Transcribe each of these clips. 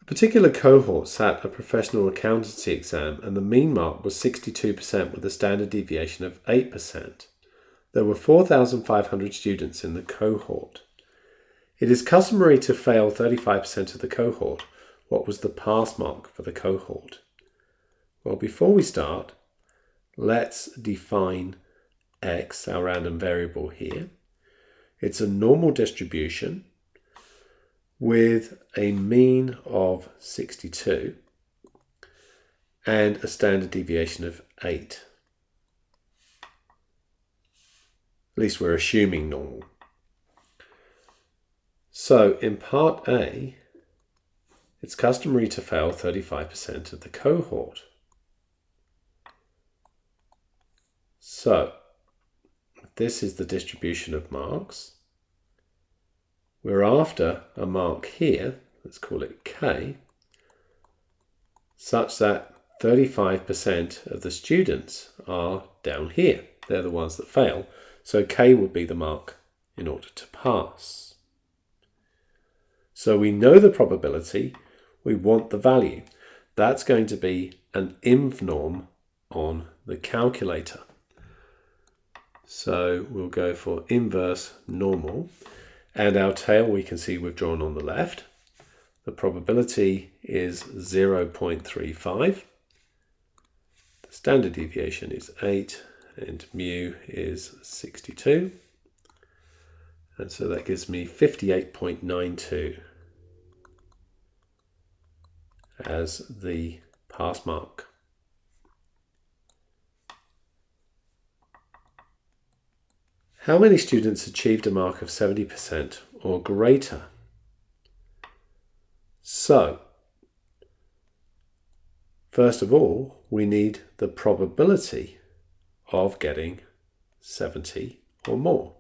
A particular cohort sat a professional accountancy exam and the mean mark was 62% with a standard deviation of 8%. There were 4,500 students in the cohort. It is customary to fail 35% of the cohort. What was the pass mark for the cohort? Well, before we start, let's define x, our random variable here. It's a normal distribution with a mean of 62 and a standard deviation of 8. At least we're assuming normal. So in part A, it's customary to fail 35% of the cohort. So this is the distribution of marks. We're after a mark here, let's call it K, such that 35% of the students are down here. They're the ones that fail. So K would be the mark in order to pass. So we know the probability, we want the value. That's going to be an inv norm on the calculator. So we'll go for inverse normal. And our tail we can see we've drawn on the left. The probability is 0.35. The standard deviation is 8 and mu is 62. And so that gives me 58.92 as the pass mark. How many students achieved a mark of 70% or greater? So, first of all, we need the probability of getting 70 or more.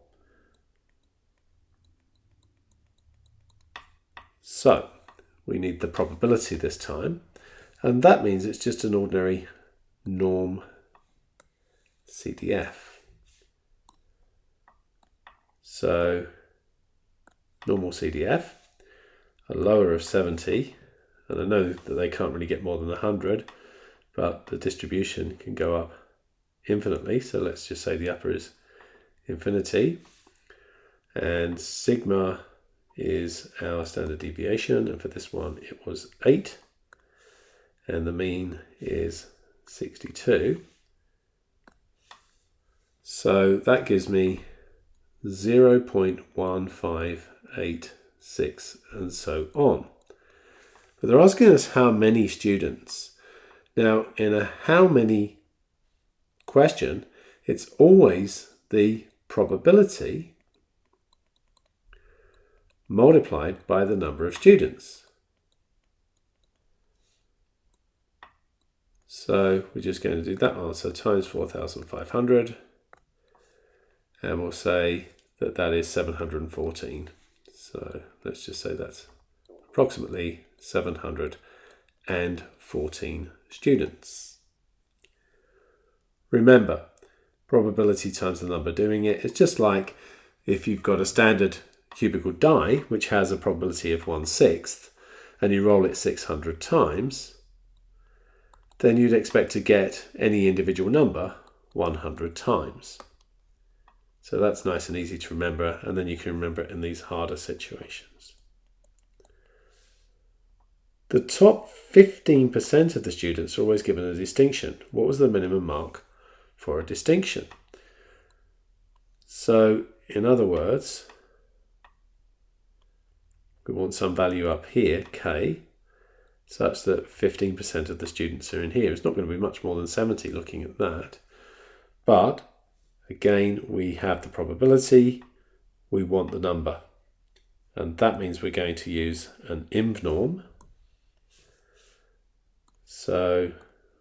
So, we need the probability this time, and that means it's just an ordinary norm CDF. So, normal CDF, a lower of 70, and I know that they can't really get more than 100, but the distribution can go up infinitely, so let's just say the upper is infinity, and sigma is our standard deviation, and for this one it was 8, and the mean is 62. So that gives me 0.1586 and so on. But they're asking us how many students. Now, in a how many question, it's always the probability multiplied by the number of students. So we're just going to do that answer times 4,500, and we'll say that is 714. So let's just say that's approximately 714 students. Remember, probability times the number doing it. It's just like if you've got a standard cubical die, which has a probability of 1/6, and you roll it 600 times, then you'd expect to get any individual number 100 times. So that's nice and easy to remember, and then you can remember it in these harder situations. The top 15% of the students are always given a distinction. What was the minimum mark for a distinction? So, in other words, we want some value up here, k, such that 15% of the students are in here. It's not going to be much more than 70 looking at that. But again, we have the probability, we want the number. And that means we're going to use an inv norm. So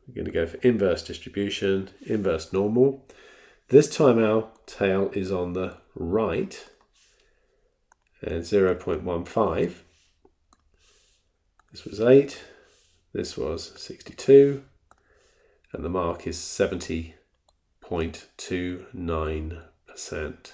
we're going to go for inverse distribution, inverse normal. This time our tail is on the right, and 0.15. This was 8, this was 62, and the mark is 70.29%.